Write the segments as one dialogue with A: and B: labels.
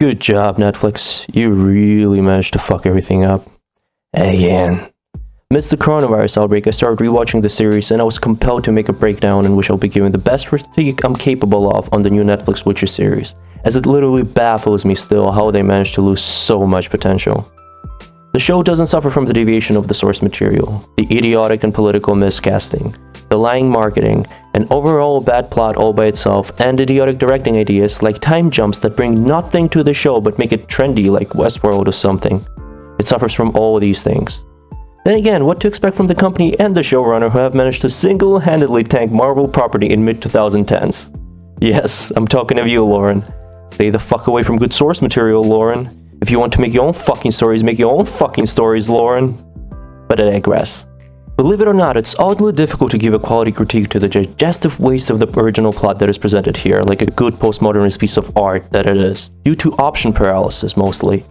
A: Good job, Netflix. You really managed to fuck everything up. Again. Amidst the coronavirus outbreak, I started rewatching the series and I was compelled to make a breakdown in which I'll be giving the best critique I'm capable of on the new Netflix Witcher series, as it literally baffles me still how they managed to lose so much potential. The show doesn't suffer from the deviation of the source material, the idiotic and political miscasting, the lying marketing, an overall bad plot all by itself, and idiotic directing ideas like time jumps that bring nothing to the show but make it trendy like Westworld or something. It suffers from all of these things. Then again, what to expect from the company and the showrunner who have managed to single-handedly tank Marvel property in mid-2010s? Yes, I'm talking of you, Lauren. Stay the fuck away from good source material, Lauren. If you want to make your own fucking stories, make your own fucking stories, Lauren. But I digress. Believe it or not, it's oddly difficult to give a quality critique to the digestive waste of the original plot that is presented here, like a good postmodernist piece of art that it is, due to option paralysis mostly.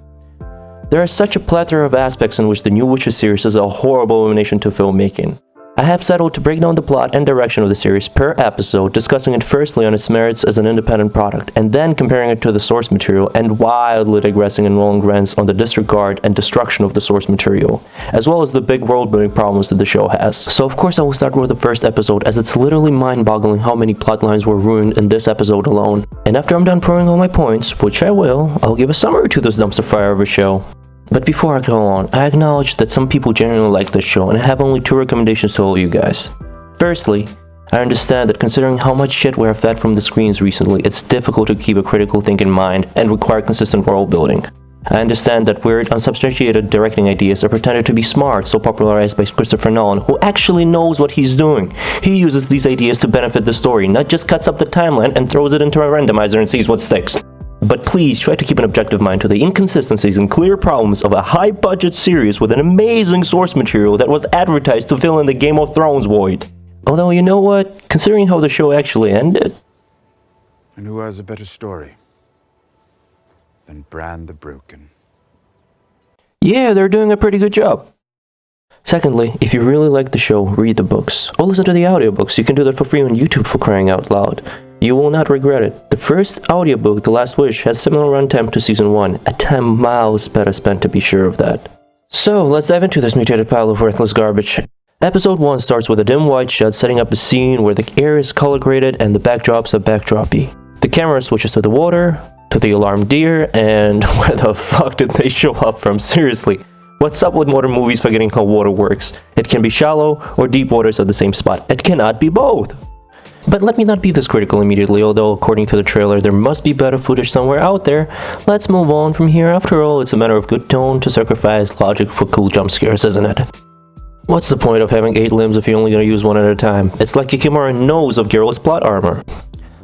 A: There are such a plethora of aspects in which the new Witcher series is a horrible elimination to filmmaking. I have settled to break down the plot and direction of the series per episode, discussing it firstly on its merits as an independent product, and then comparing it to the source material and wildly digressing in long rants on the disregard and destruction of the source material, as well as the big world-building problems that the show has. So of course I will start with the first episode, as it's literally mind-boggling how many plotlines were ruined in this episode alone. And after I'm done proving all my points, which I will, I'll give a summary to this dumpster fire of a show. But before I go on, I acknowledge that some people genuinely like this show, and I have only two recommendations to all you guys. Firstly, I understand that considering how much shit we are fed from the screens recently, it's difficult to keep a critical thinking mind and require consistent world building. I understand that weird, unsubstantiated directing ideas are pretended to be smart, so popularized by Christopher Nolan, who actually knows what he's doing. He uses these ideas to benefit the story, not just cuts up the timeline and throws it into a randomizer and sees what sticks. But please try to keep an objective mind to the inconsistencies and clear problems of a high-budget series with an amazing source material that was advertised to fill in the Game of Thrones void. Although, you know what? Considering how the show actually ended...
B: And who has a better story than Bran the Broken?
A: Yeah, they're doing a pretty good job. Secondly, if you really like the show, read the books. Or listen to the audiobooks. You can do that for free on YouTube, for crying out loud. You will not regret it. The first audiobook, The Last Wish, has similar runtime to Season 1, a time miles better spent to be sure of that. So, let's dive into this mutated pile of worthless garbage. Episode 1 starts with a dim white shot setting up a scene where the air is color graded and the backdrops are backdroppy. The camera switches to the water, to the alarmed deer, and where the fuck did they show up from? Seriously. What's up with modern movies forgetting how water works? It can be shallow or deep waters at the same spot. It cannot be both. But let me not be this critical immediately, although according to the trailer there must be better footage somewhere out there. Let's move on from here. After all, it's a matter of good tone to sacrifice logic for cool jump scares, isn't it? What's the point of having 8 limbs if you're only gonna use one at a time? It's like Kikimora knows of Geralt's plot armor.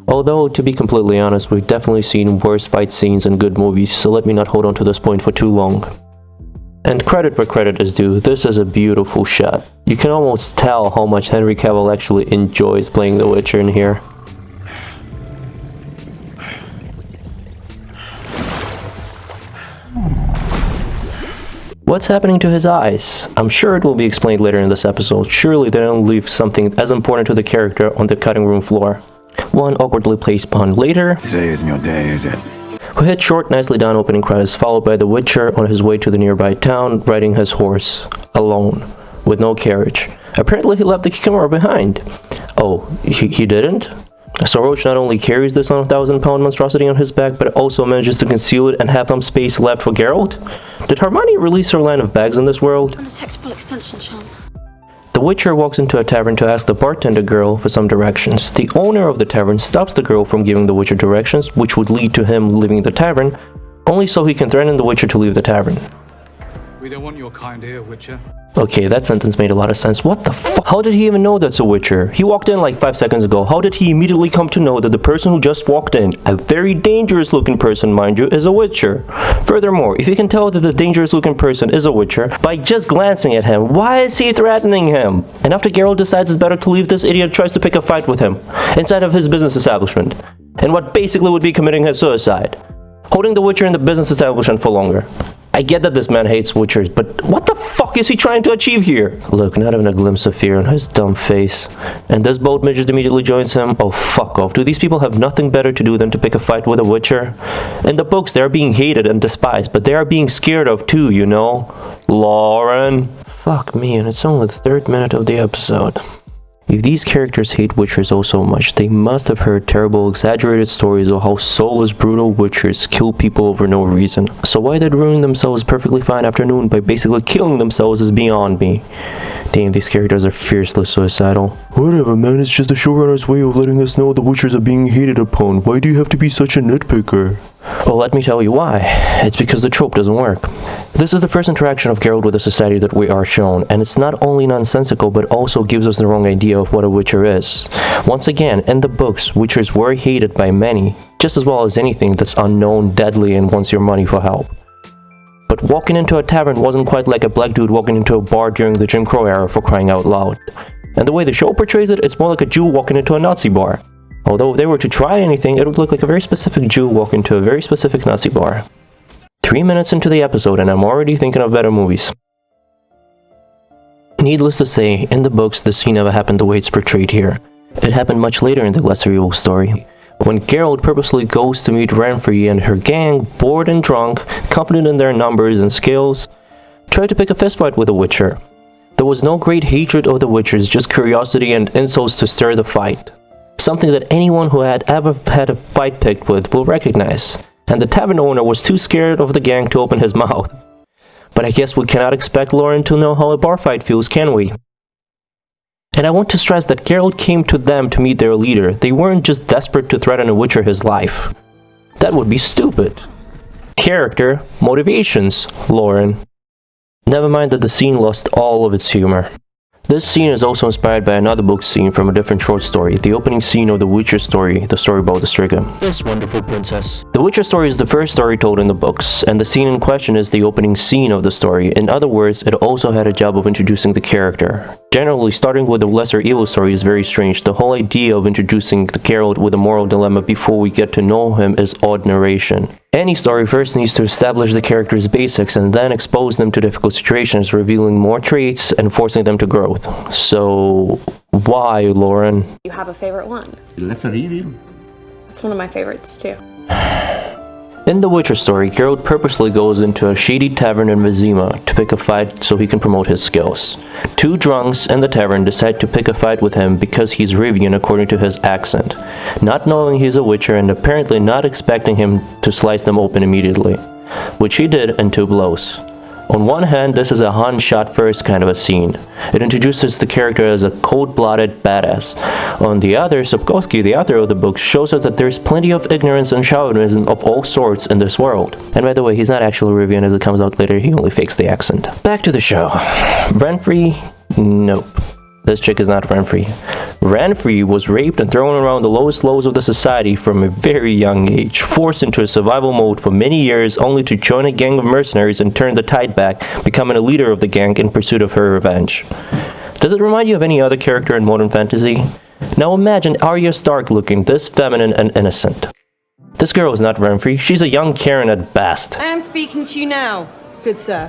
A: Although, to be completely honest, we've definitely seen worse fight scenes in good movies, so let me not hold on to this point for too long. And credit where credit is due, this is a beautiful shot. You can almost tell how much Henry Cavill actually enjoys playing The Witcher in here. What's happening to his eyes? I'm sure it will be explained later in this episode. Surely they don't leave something as important to the character on the cutting room floor. One awkwardly placed pun later.
B: Today isn't your day, is it?
A: We hit short, nicely done opening credits, followed by the Witcher on his way to the nearby town, riding his horse, alone, with no carriage. Apparently he left the Kikimora behind. Oh, he didn't? So Roach not only carries this 1,000-pound monstrosity on his back, but also manages to conceal it and have some space left for Geralt? Did Hermione release her line of bags in this world?
C: Undetectable extension charm.
A: The Witcher walks into a tavern to ask the bartender girl for some directions. The owner of the tavern stops the girl from giving the Witcher directions, which would lead to him leaving the tavern, only so he can threaten the Witcher to leave the tavern.
D: We don't want your kind here, Witcher.
A: Okay, that sentence made a lot of sense. What the fuck? How did he even know that's a Witcher? He walked in like 5 seconds ago. How did he immediately come to know that the person who just walked in, a very dangerous looking person mind you, is a Witcher? Furthermore, if you can tell that the dangerous looking person is a Witcher by just glancing at him, why is he threatening him? And after Geralt decides it's better to leave, this idiot tries to pick a fight with him inside of his business establishment, and what basically would be committing his suicide. Holding the Witcher in the business establishment for longer. I get that this man hates witchers, but what the fuck is he trying to achieve here? Look, not even a glimpse of fear on his dumb face. And this boat midget immediately joins him. Oh, fuck off. Do these people have nothing better to do than to pick a fight with a witcher? In the books, they are being hated and despised, but they are being scared of too, you know? Lauren. Fuck me, and it's only the 3rd minute of the episode. If these characters hate witchers oh so much, they must have heard terrible, exaggerated stories of how soulless, brutal witchers kill people over no reason. So why they'd ruin themselves perfectly fine afternoon by basically killing themselves is beyond me. Damn, these characters are fiercely suicidal. Whatever, man, it's just the showrunner's way of letting us know the witchers are being hated upon. Why do you have to be such a nitpicker? Well, let me tell you why. It's because the trope doesn't work. This is the first interaction of Geralt with the society that we are shown, and it's not only nonsensical, but also gives us the wrong idea of what a witcher is. Once again, in the books, witchers were hated by many, just as well as anything that's unknown, deadly, and wants your money for help. But walking into a tavern wasn't quite like a black dude walking into a bar during the Jim Crow era, for crying out loud. And the way the show portrays it, it's more like a Jew walking into a Nazi bar. Although if they were to try anything, it would look like a very specific Jew walking to a very specific Nazi bar. 3 minutes into the episode and I'm already thinking of better movies. Needless to say, in the books, the scene never happened the way it's portrayed here. It happened much later in the Lesser Evil story, when Geralt purposely goes to meet Renfri and her gang, bored and drunk, confident in their numbers and skills, try to pick a fistfight with a witcher. There was no great hatred of the witchers, just curiosity and insults to stir the fight. Something that anyone who had ever had a fight picked with will recognize, and the tavern owner was too scared of the gang to open his mouth. But I guess we cannot expect Lauren to know how a bar fight feels, can we? And I want to stress that Geralt came to them to meet their leader. They weren't just desperate to threaten a witcher his life. That would be stupid. Character, motivations, Lauren. Never mind that the scene lost all of its humor. This scene is also inspired by another book scene from a different short story, the opening scene of The Witcher story, the story about the Striga. This wonderful princess. The Witcher story is the first story told in the books, and the scene in question is the opening scene of the story. In other words, it also had a job of introducing the character. Generally, starting with the Lesser Evil story is very strange. The whole idea of introducing the Geralt with a moral dilemma before we get to know him is odd narration. Any story first needs to establish the character's basics and then expose them to difficult situations, revealing more traits and forcing them to growth. So, why, Lauren?
C: You have a favorite one?
E: Lesser Evil.
C: That's one of my favorites too.
A: In the Witcher story, Geralt purposely goes into a shady tavern in Vizima to pick a fight so he can promote his skills. Two drunks in the tavern decide to pick a fight with him because he's Rivian according to his accent, not knowing he's a Witcher and apparently not expecting him to slice them open immediately, which he did in 2 blows. On one hand, this is a Han shot first kind of a scene. It introduces the character as a cold-blooded badass. On the other, Sapkowski, the author of the book, shows us that there's plenty of ignorance and chauvinism of all sorts in this world. And by the way, he's not actually Rivian as it comes out later, he only fakes the accent. Back to the show. Renfri? Nope. This chick is not Renfri. Renfri was raped and thrown around the lowest lows of the society from a very young age, forced into a survival mode for many years only to join a gang of mercenaries and turn the tide back, becoming a leader of the gang in pursuit of her revenge. Does it remind you of any other character in modern fantasy? Now imagine Arya Stark looking this feminine and innocent. This girl is not Renfri, she's a young Karen at best.
F: I am speaking to you now, good sir.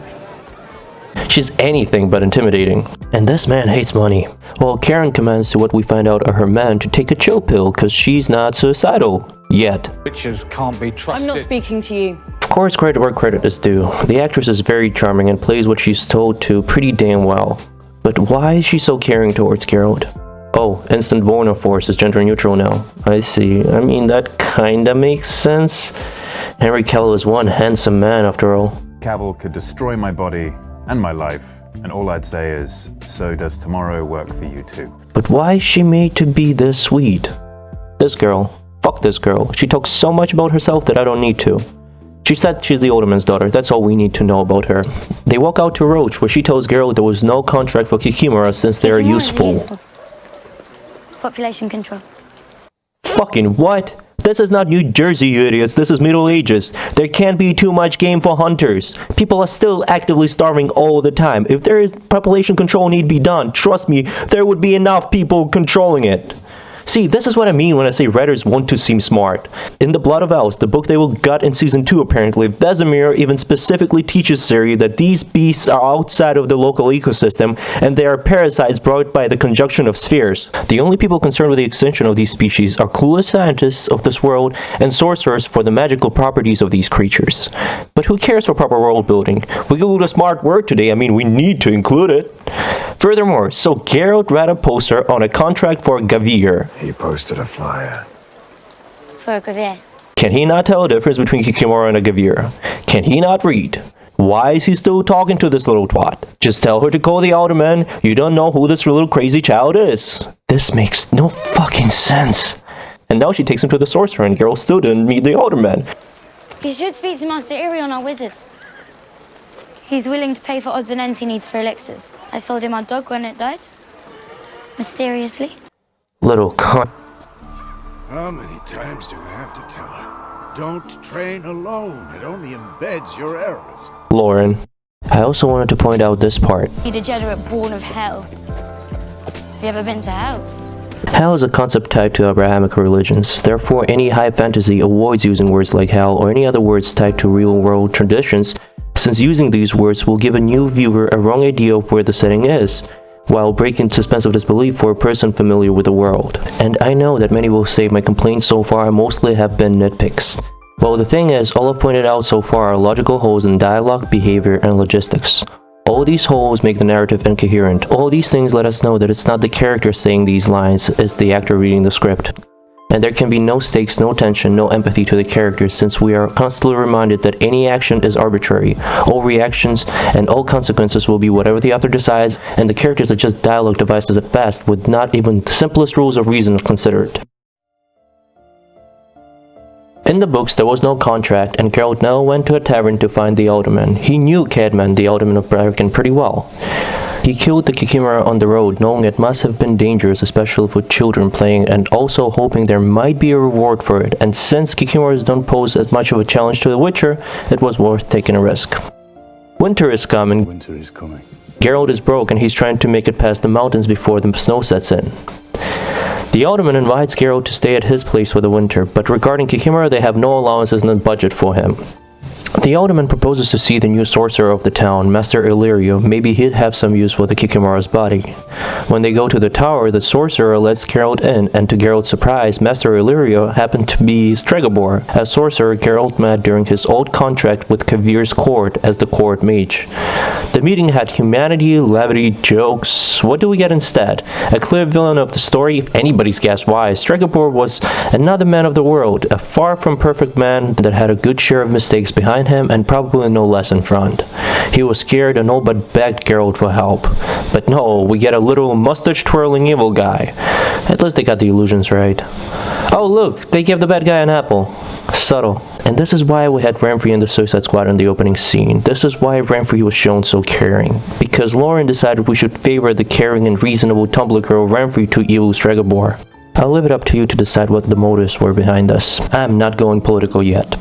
A: She's anything but intimidating. And this man hates money. While Karen commands to what we find out are her men to take a chill pill cause she's not suicidal. Yet.
D: Witches can't be trusted.
F: I'm not speaking to you.
A: Of course, credit where credit is due. The actress is very charming and plays what she's told to pretty damn well. But why is she so caring towards Geralt? Oh, instant boner force is gender neutral now. I see. I mean, that kinda makes sense. Henry Cavill is one handsome man after all.
G: Cavill could destroy my body and my life, and all I'd say is, so does tomorrow work for you too.
A: But why is she made to be this sweet? This girl. Fuck this girl. She talks so much about herself that I don't need to. She said she's the alderman's daughter, that's all we need to know about her. They walk out to Roach, where she tells Geralt there was no contract for Kikimora since they are useful.
H: Population control.
A: Fucking what? This is not New Jersey, you idiots. This is Middle Ages. There can't be too much game for hunters. People are still actively starving all the time. If there is population control need be done, trust me, there would be enough people controlling it. See, this is what I mean when I say writers want to seem smart. In The Blood of Elves, the book they will gut in Season 2 apparently, Vesemir even specifically teaches Ciri that these beasts are outside of the local ecosystem and they are parasites brought by the conjunction of spheres. The only people concerned with the extinction of these species are clueless scientists of this world and sorcerers for the magical properties of these creatures. But who cares for proper world building? We include a smart word today, I mean we need to include it. Furthermore, so Geralt read a poster on a contract for Gavir.
E: He posted a flyer.
H: For a career.
A: Can he not tell the difference between Kikimora and a Gavir? Can he not read? Why is he still talking to this little twat? Just tell her to call the alderman. You don't know who this little crazy child is. This makes no fucking sense. And now she takes him to the sorcerer and Geralt still didn't meet the alderman.
H: You should speak to Master Irion, our wizard. He's willing to pay for odds and ends he needs for elixirs. I sold him our dog when it died. Mysteriously.
A: Little cunt.
E: How many times do I have to tell her? Don't train alone. It only embeds your errors.
A: Lauren. I also wanted to point out this part.
H: You degenerate born of hell. Have you ever been to hell?
A: Hell is a concept tied to Abrahamic religions. Therefore, any high fantasy avoids using words like hell or any other words tied to real-world traditions, since using these words will give a new viewer a wrong idea of where the setting is, while breaking suspensive disbelief for a person familiar with the world. And I know that many will say my complaints so far mostly have been nitpicks. Well, the thing is, all I've pointed out so far are logical holes in dialogue, behavior, and logistics. All these holes make the narrative incoherent. All these things let us know that it's not the character saying these lines, it's the actor reading the script. And there can be no stakes, no tension, no empathy to the characters since we are constantly reminded that any action is arbitrary. All reactions and all consequences will be whatever the author decides, and the characters are just dialogue devices at best with not even the simplest rules of reason considered. In the books, there was no contract, and Geralt now went to a tavern to find the alderman. He knew Cadman, the alderman of Bracken, pretty well. He killed the Kikimora on the road, knowing it must have been dangerous, especially for children playing, and also hoping there might be a reward for it, and since Kikimoras don't pose as much of a challenge to the Witcher, it was worth taking a risk. Winter is coming.
B: Winter is coming.
A: Geralt is broke and he's trying to make it past the mountains before the snow sets in. The alderman invites Geralt to stay at his place for the winter, but regarding Kikimora, they have no allowances in the budget for him. The alderman proposes to see the new sorcerer of the town, Master Illyrio. Maybe he'd have some use for the Kikimora's body. When they go to the tower, the sorcerer lets Geralt in, and to Geralt's surprise, Master Illyrio happened to be Stregobor, a sorcerer Geralt met during his old contract with Kavir's court as the court mage. The meeting had humanity, levity, jokes. What do we get instead? A clear villain of the story, if anybody's guessed why. Stregobor was another man of the world, a far from perfect man that had a good share of mistakes behind him and probably no less in front. He was scared and all but begged Geralt for help. But no, we get a little mustache-twirling evil guy. At least they got the illusions right. Oh look, they gave the bad guy an apple. Subtle. And this is why we had Renfri in the Suicide Squad in the opening scene. This is why Renfri was shown so caring. Because Lauren decided we should favor the caring and reasonable Tumblr girl Renfri to evil Stregobor. I'll leave it up to you to decide what the motives were behind this. I'm not going political yet.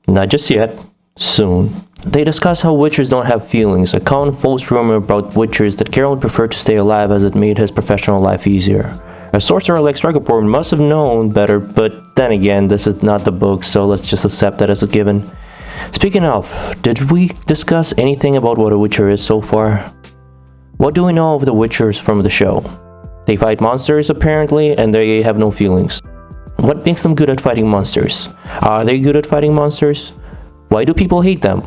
A: Not just yet. Soon. They discuss how Witchers don't have feelings, a common false rumor about Witchers that Geralt preferred to stay alive as it made his professional life easier. A sorcerer like Stregobor must have known better, but then again, this is not the book, so let's just accept that as a given. Speaking of, did we discuss anything about what a Witcher is so far? What do we know of the Witchers from the show? They fight monsters, apparently, and they have no feelings. What makes them good at fighting monsters? Are they good at fighting monsters? Why do people hate them?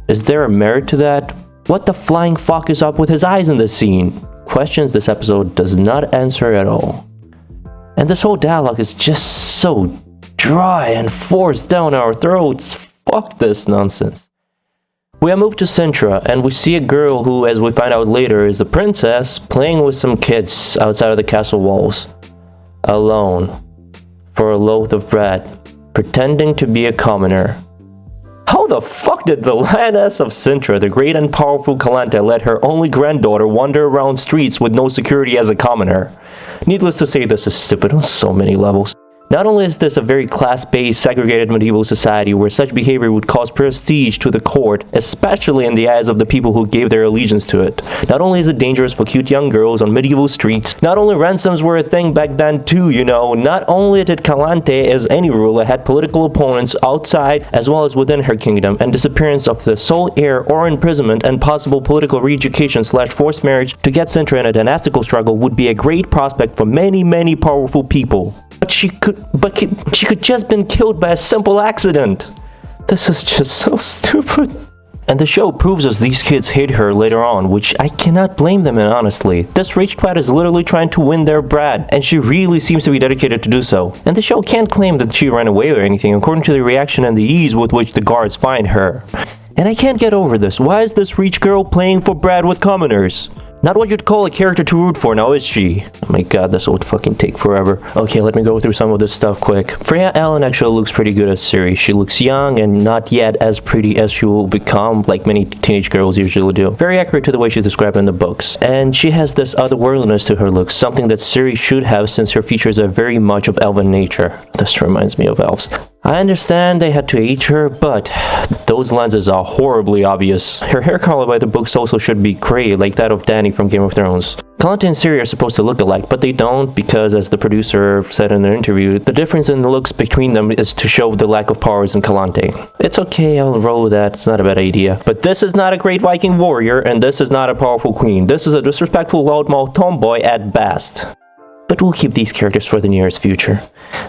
A: Is there a merit to that? What the flying fuck is up with his eyes in this scene? Questions this episode does not answer at all. And this whole dialogue is just so dry and forced down our throats. Fuck this nonsense. We are moved to Cintra, and we see a girl who, as we find out later, is a princess playing with some kids outside of the castle walls. Alone. For a loaf of bread. Pretending to be a commoner. How the fuck did the lioness of Cintra, the great and powerful Calanta, let her only granddaughter wander around streets with no security as a commoner? Needless to say, this is stupid on so many levels. Not only is this a very class-based, segregated medieval society where such behavior would cause prestige to the court, especially in the eyes of the people who gave their allegiance to it. Not only is it dangerous for cute young girls on medieval streets, not only ransoms were a thing back then too, you know, not only did Calante, as any ruler, had political opponents outside as well as within her kingdom, and disappearance of the sole heir or imprisonment and possible political re-education / forced marriage to get Cintra in a dynastical struggle would be a great prospect for many powerful people. But she could just been killed by a simple accident. This is just so stupid. And the show proves us these kids hate her later on, which I cannot blame them in, honestly. This rich twat is literally trying to win their brat, and she really seems to be dedicated to do so. And the show can't claim that she ran away or anything, according to the reaction and the ease with which the guards find her. And I can't get over this. Why is this rich girl playing for Brad with commoners? Not what you'd call a character to root for now, is she? Oh my god, this would fucking take forever. Okay, let me go through some of this stuff quick. Freya Allen actually looks pretty good as Ciri. She looks young and not yet as pretty as she will become, like many teenage girls usually do. Very accurate to the way she's described in the books. And she has this otherworldliness to her looks, something that Ciri should have since her features are very much of elven nature. This reminds me of elves. I understand they had to age her, but those lenses are horribly obvious. Her hair color by the books also should be gray, like that of Dany from Game of Thrones. Calante and Ciri are supposed to look alike, but they don't, because as the producer said in an interview, the difference in the looks between them is to show the lack of powers in Calante. It's okay, I'll roll with that, it's not a bad idea. But this is not a great Viking warrior, and this is not a powerful queen. This is a disrespectful loudmouth tomboy at best. But we'll keep these characters for the nearest future.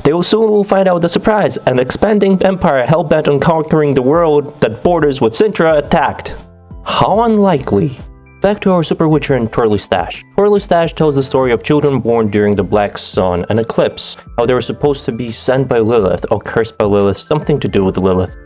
A: They will soon find out the surprise, an expanding empire hell-bent on conquering the world that borders with Cintra attacked. How unlikely. Back to our Super Witcher and Twirly Stash. Twirly Stash tells the story of children born during the Black Sun, an eclipse, how they were supposed to be sent by Lilith, or cursed by Lilith, something to do with Lilith.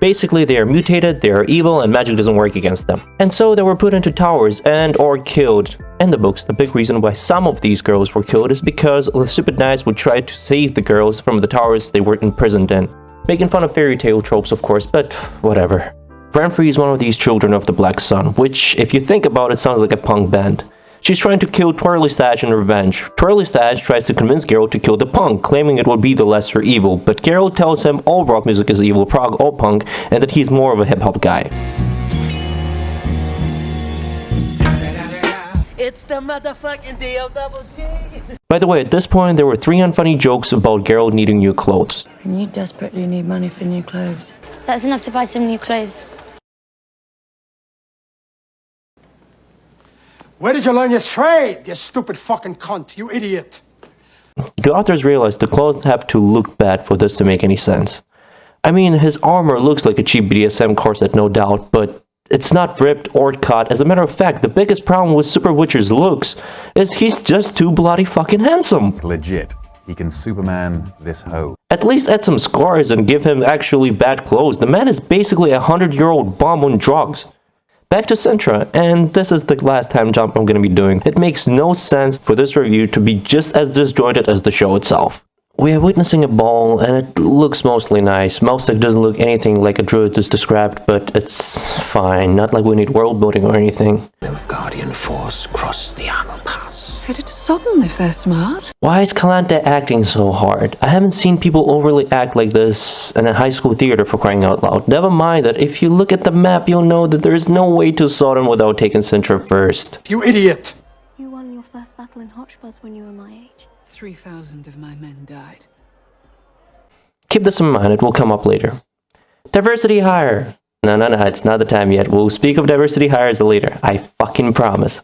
A: Basically, they are mutated, they are evil, and magic doesn't work against them. And so they were put into towers and or killed. In the books, the big reason why some of these girls were killed is because the stupid knights would try to save the girls from the towers they were imprisoned in. Making fun of fairy tale tropes, of course, but whatever. Branfrey is one of these children of the Black Sun, which, if you think about it, sounds like a punk band. She's trying to kill Twirly Stash in revenge. Twirly Stash tries to convince Geralt to kill the punk, claiming it would be the lesser evil, but Geralt tells him all rock music is evil, prog or punk, and that he's more of a hip-hop guy.
I: It's the motherfucking D-O-double-G!
A: By the way, at this point, there were 3 unfunny jokes about Geralt needing new clothes.
F: And you desperately need money for new clothes.
H: That's enough to buy some new clothes.
J: Where did you learn your trade, you stupid fucking cunt, you idiot?
A: The authors realized the clothes have to look bad for this to make any sense. I mean, his armor looks like a cheap BDSM corset, no doubt, but it's not ripped or cut. As a matter of fact, the biggest problem with Super Witcher's looks is he's just too bloody fucking handsome.
G: Legit. He can Superman this hoe.
A: At least add some scars and give him actually bad clothes. The man is basically a 100-year-old bum on drugs. Back to Cintra, and this is the last time jump I'm going to be doing. It makes no sense for this review to be just as disjointed as the show itself. We are witnessing a ball, and it looks mostly nice. Moustek doesn't look anything like a druid is described, but it's fine. Not like we need world building or anything.
I: Guardian force cross the armor pass.
F: Headed to Sodom if they're smart.
A: Why is Calante acting so hard? I haven't seen people overly act like this in a high school theater, for crying out loud. Never mind that if you look at the map, you'll know that there is no way to Sodom without taking Cintra first.
J: You idiot!
C: You won your first battle in Hotchbuzz when you were my age.
F: 3,000 of my men died.
A: Keep this in mind, it will come up later. Diversity hire! No, it's not the time yet. We'll speak of diversity hires later. I fucking promise.